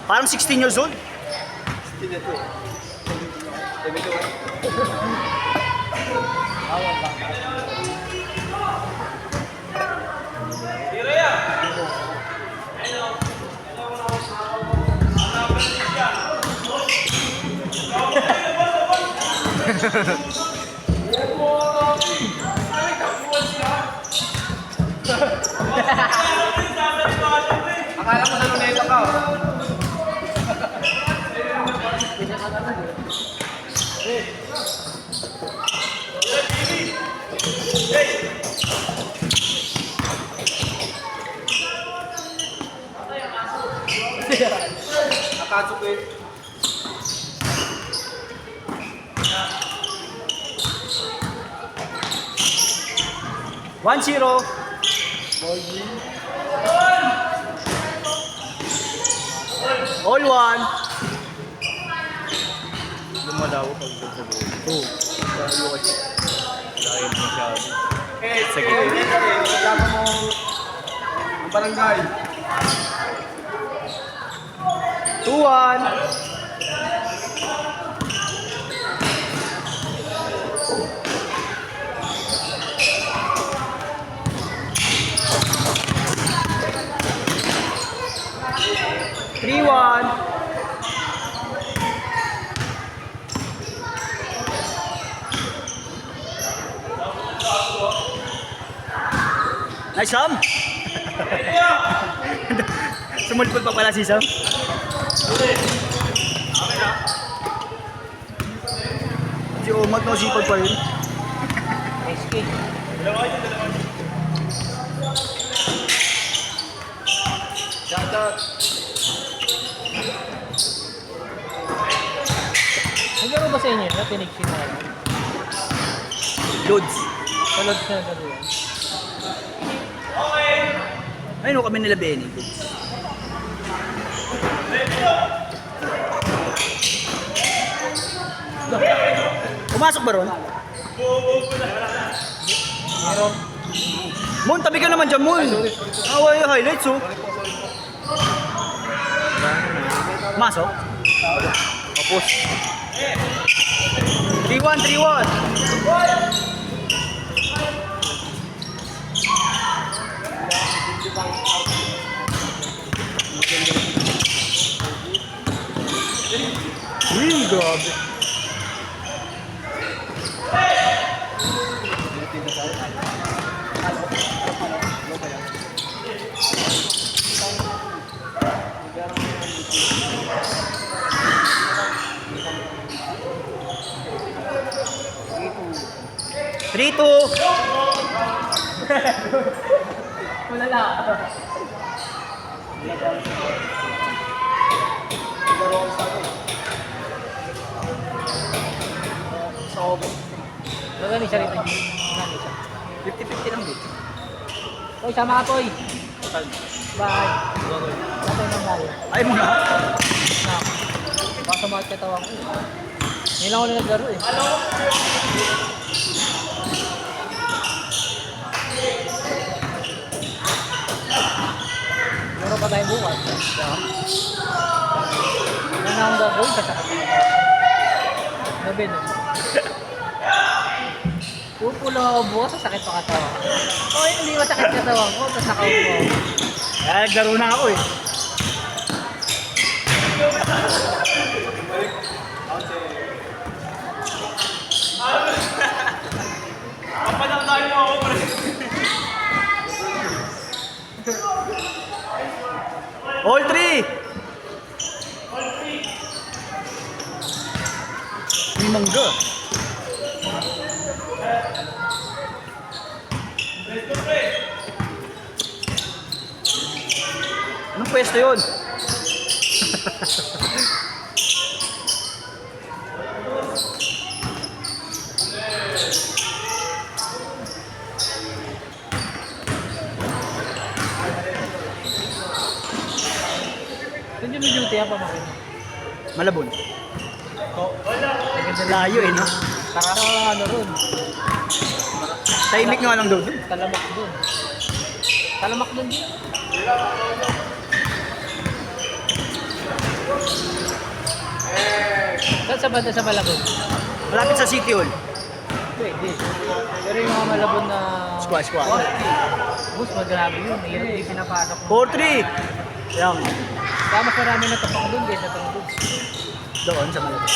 Parang 16 years old. Akala mo sa luneta ka. Nakasok eh. One zero. All one. Lumalaw pag sa buo. Dahil masyado. Sige. Kasama mo ang barangay. 2-1. Three one. Nice Sam. Sumulpot pa pala si Sam. Si Omag no sipag pa rin. SK. Naglaro ba sa inyo? Natinig siya na. Loads. Palod siya na doon. Ayun no, kami nila Benny. Loads. Pumasok ba ron? Meron. Mon, tabi ka naman dyan, Mon. Away highlights, oh. Masok? Kapos. 3-1, 3-1. Grabe. Three, two. Wala lang. Magani siya rito. Magani siya. 50-50 lang dito. Toy, sama ka, Toy. Bye. Bye ng bayo. Ay mo na. Baka sumakit katawan ko. Ngayon lang ako na naglaro eh. Meron pa tayo bukas. Yan na ang gagawin sa sakit. Gabi na. Pupulo ako bukas sa sakit pa katawan. O hindi masakit katawan ko, tapos nakaupo. Ay, naglaro na ako eh. Papanagdahin mo ako, pre. All three. May mangga. Anong pwesto yun? Doon yung duty pa pamakin. Malabon. Maganda Layo eh, no? Saka ano ron. Tahimik nga lang daw dun. Talamak doon. Talamak doon din. sa banda sa Malabon? Malapit sa City Hall. Pwede. Pero yung mga Malabon na... Squad. Bus, magrabe yun. Mahirap yung pinapasok mo. 4-3. Yan. Kaya mas marami na tapak doon kaysa itong doon. Doon sa Malapit.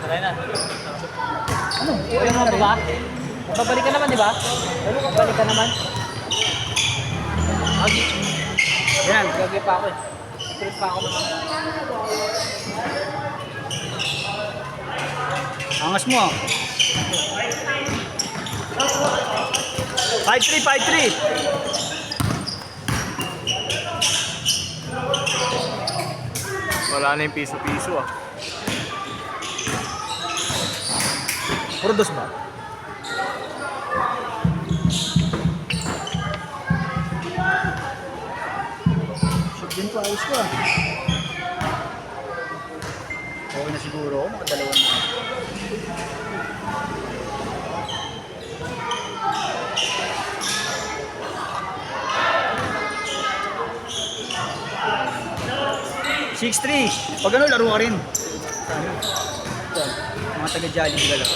Try na. Ano? Ayun mo ba? Babalik ka naman, di ba? Babalik ka naman. Okay. Yan. Gagawin pa ako eh. Trip pa ako naman. Angas mo ah. 5-3. Wala na yung piso-piso ah. Puro dos ba? Shoot din pa, ayos ko ah. Okay na siguro ako, mga dalawang na. Six three. Pag ano, laro ka rin. Sa ano? Ito, mga taga-Jolly galaw.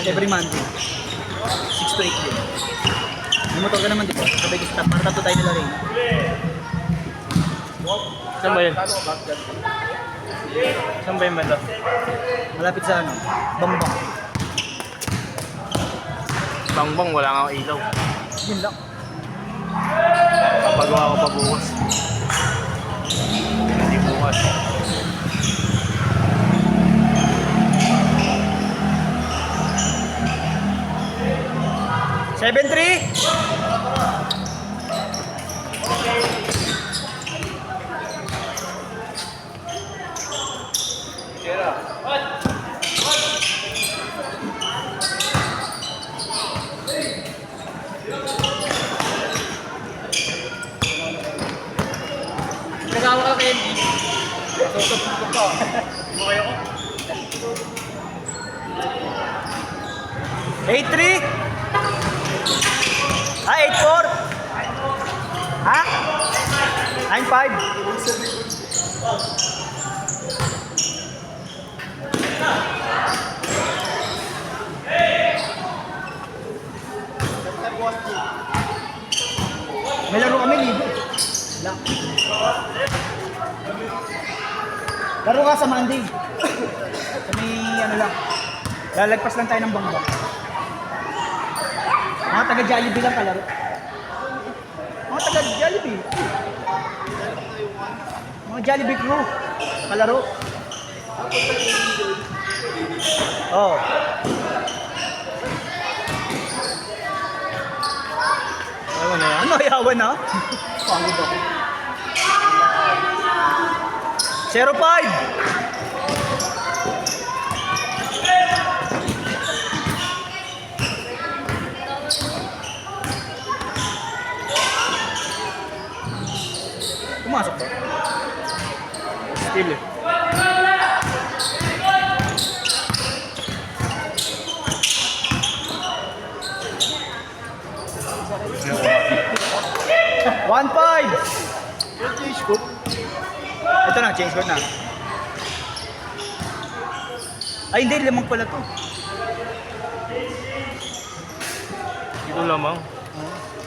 Every Monday. 6 to 8 din. May motor ka naman, di ba? Sabay kita, para tatlo tayo nila rin. Saan ba yun? Saan ba yung banda? Malapit sa ano, Bambang. Bangbang, wala nga akong ilaw. Yun lang. Papagawa ko pa bukas. Hindi bukas. Seven three. Nagawa ka, Kenny. Masusunod ko pa. Buhay ako. 8-3. Ah, 8-4. Ha? 9-5. May laro kami, libre. Wala. Laro ka sa Monday. Sa may ano lang. Lalagpas lang tayo ng Bambang. Mga taga-Jollibee lang kalaro. Mga taga-Jollibee. Mga Jollibee crew. Kalaro. Oo. Ano na yan? Ano, ayawan na? Pagod ako. 0-5. Pumasok ba? Still eh. One five. Ito na, change code na. Ay hindi, lamang pala to. Dito lamang.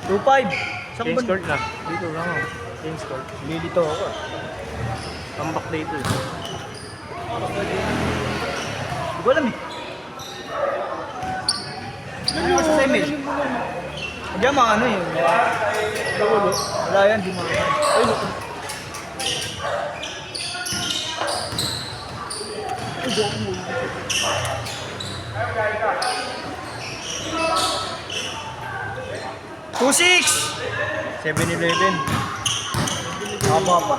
2-5. Change court na. Dito lamang. Change court. Hindi dito ako. Tambak dito eh. Hindi ko alam eh. Ano yung sa email? Hindi mga ano yun. Wala yan, di mo. Ay, no. Two six. 7-Eleven. Haba pa.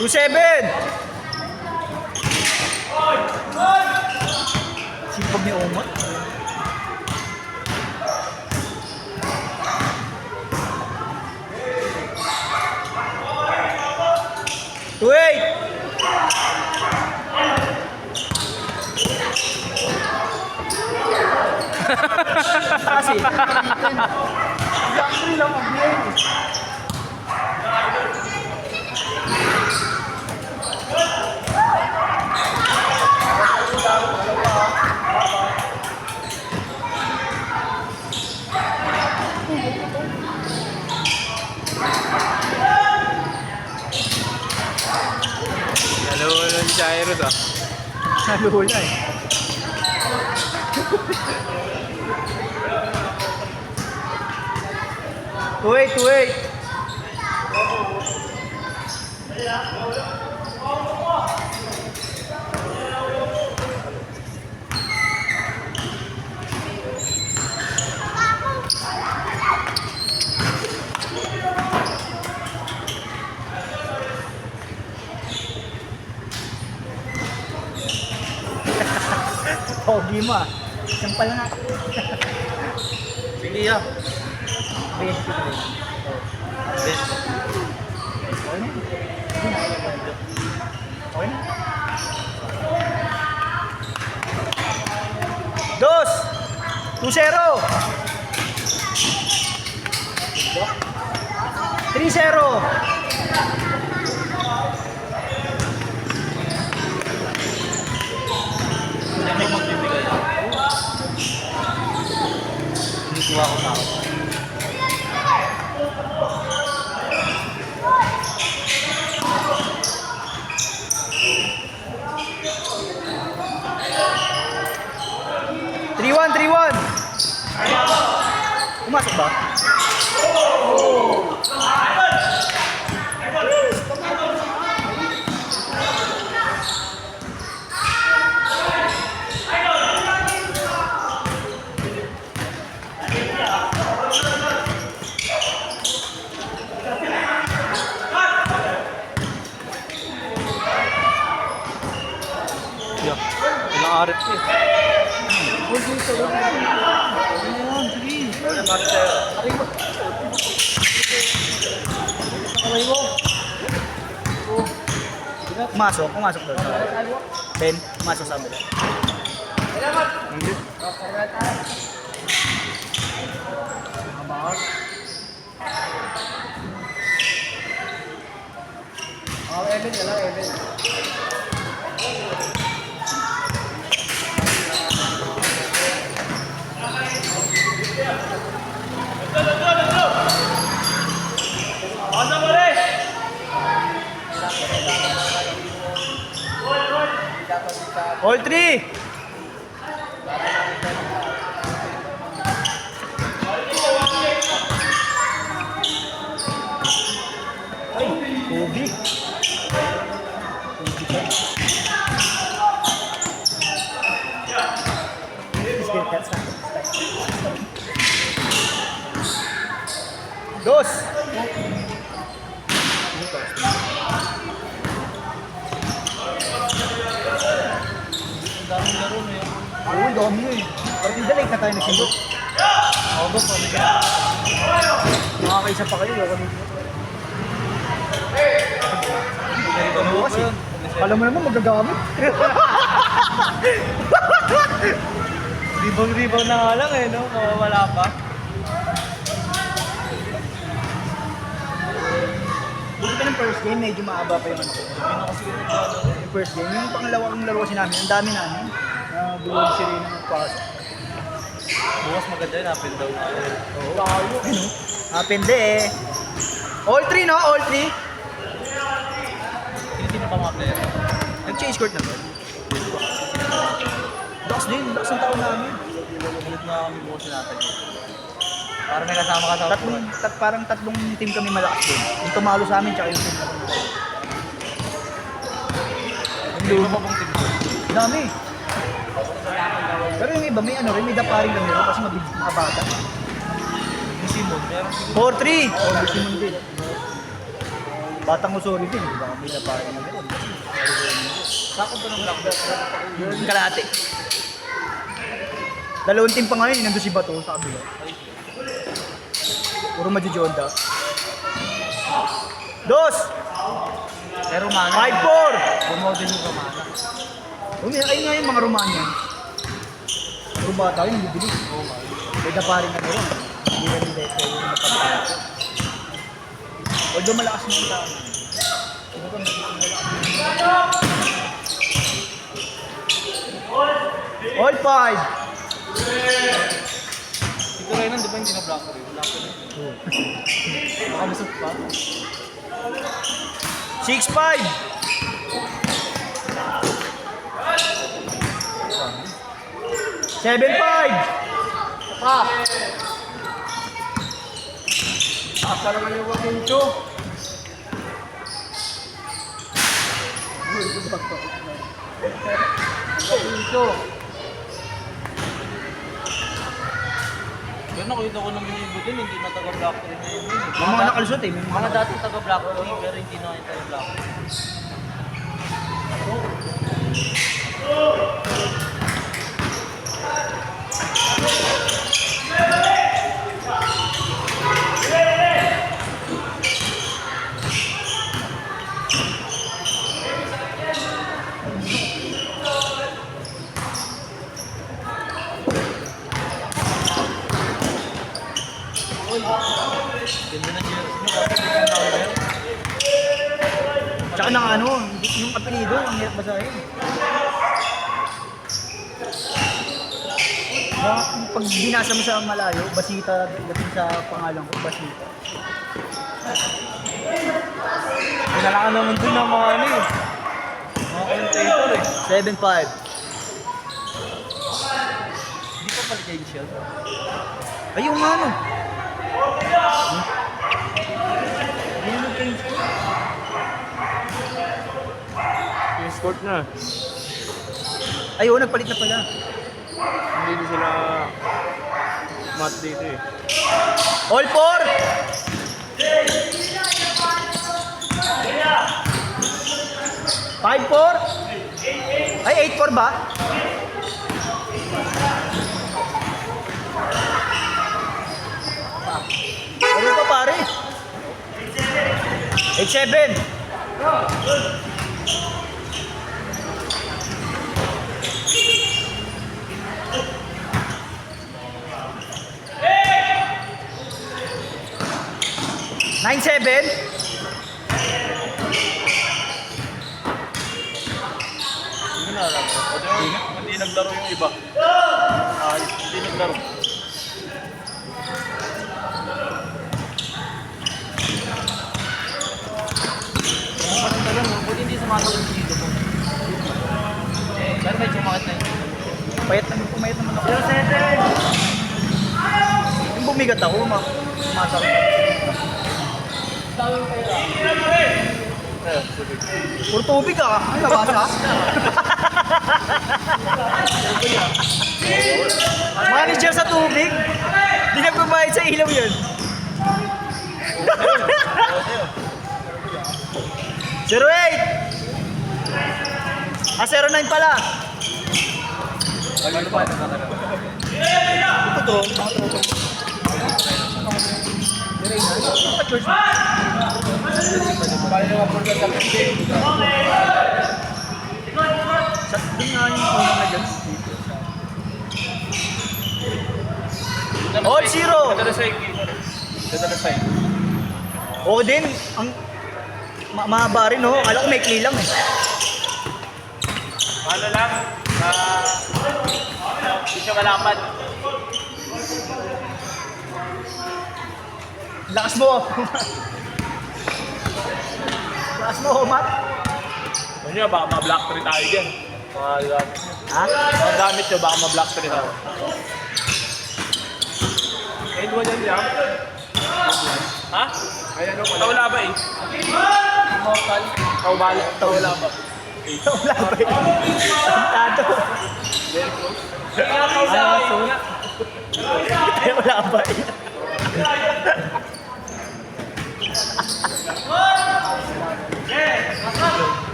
Two seven. Sipag ni Omar. Kasi, exactly lang mag-game. Dalawa na si Jairus ah. Naluhula eh. Wait, wait. Pogi mo ah. Sampal nga. Sige ah. Best ko rin. Best. Okay na. Okay na. Dos! 2-0! 3-0! Hindi magbibigay. Hindi kuha ko tao. Three-one. Pumasok ba? Yeah. Ilang arit ko eh. Pumasok doon. Ben, pumasok sa amin. Hindi. All three! Ay, Kobe. Dos! Oo, dami eh. Partida late na tayo nagsindot. Ako ba, pwede ka. Makakaisa pa kayo, ako nito. Ano kasi? Alam mo naman magagamit. Ribang-ribang na nga lang eh, no? Wala pa. Buti ka ng first game, medyo maaba pa yung ano ko. Yung first game, yung pangalawang laro kasi namin, ang dami namin. Bulong si Rina magpasok. Bukas maganda yun, apple daw. Oo. Ano? Apende eh. All three, no? All three? Sino pa mga player? Nag-change court na ba? Lakas din, lakas ng tao namin. Ulit na kami bukas natin. Para may kasama ka sa Parang tatlong team kami malakas din. Yung tumalo sa amin, tsaka yung team na kami. Hindi mo pa pong team ko. Dami. Pero yung iba, may ano rin, may daparing lang nila kasi makabata. Yung Simon, meron si 4-3! Oh, may Simon din. Batang Usori din, di ba? May daparing lang nila. Sakot ba ng black belt? Yung kalahati. Dalawang team pa ngayon, nandun si Bato sa kabila. Puro Majijonda. Dos! Pero Romano. 5-4! Bumodel yung Romano. Ayun nga yung mga Romanian. Puro bata yun, hindi bilis. May dapa rin na doon. Hindi na rin dito yung napagkakit. Although malakas na yung tao. Ito ba malakas? All five! Ito rin di ba hindi na block rin? Block rin. Nakamusok pa. 6-5! Seven five! Pa! Akala naman yung wag yung cho. Cho. Pero nakita ko ng minibo din, hindi na taga-block rin na yun. Yung mga nakalusot eh. May Mga dati taga-block rin, pero hindi na yung taga-block rin. Ganda na jersey nyo, kasi hindi ka number. Tsaka ng ano, yung apelido, ang hirap basahin. Pag binasa mo sa malayo, Basita, dating sa pangalan ko, Basita. Kailangan naman dun ng mga ano eh. Mga commentator eh. 7-5. Hindi pa pala yung shell. Ay, yung ano. Yung sport na. Ay, oo, nagpalit na pala. Hindi din sila mat dito eh. All four! Five four? Ay, 8-4 ba? Ano pa pare? 8-7. Nine seven. Hindi na alam. Hindi naglaro yung iba. Hindi naglaro. Buti hindi sumasagot dito po. Pero medyo sumakit na yun. Pumayat naman ako. Yung bumigat ako, sumasakit. Puro tubig ah. Ay, nabasa? Manager sa tubig? Di nagbabayad sa ilaw yun. 08! Ah, 09 pala. Ano pa? Ito to, mga to. Sa doon nga yung unang na dyan. All zero! Ganda sa iki. Ganda na sa iki. Oo din, ang mahaba rin, no? Akala ko may kli lang eh. Ano lang? Hindi siya malapad. Lakas mo! Lakas mo, Matt! Ano nyo, baka ma-block 3 tayo dyan. Mga gamit nyo. Ha? Mga gamit nyo, baka ma-block 3 tayo. End 1 yan yan. Ha? Ayan o, wala ba eh? Immortal. Tawala. Tawala ba? Wala ba yun? Santado! Ay, wala ba yun?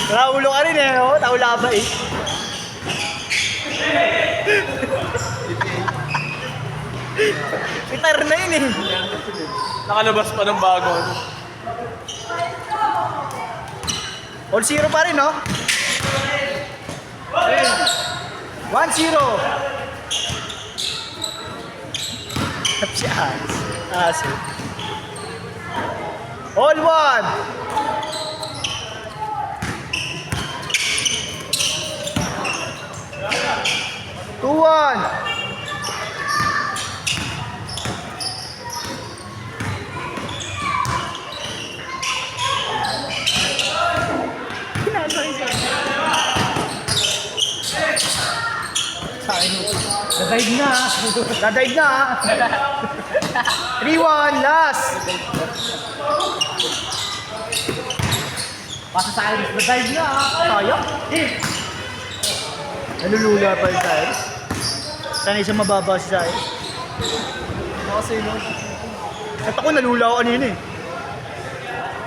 Naulo ka rin eh, no? Taula ba eh? Pitar na yun eh. Nakalabas pa ng bago. All zero pa rin, no? 1-0. Tap si Aso. All one. Two one. Nadive na. Dadive na ah. 3-1, last. Pasa sa akin. Nadive na. Sayang. Nalulula pa yung Cyrus. Sanay siya mababa si Cyrus. Kasi no. At ako nalula ako kanina eh.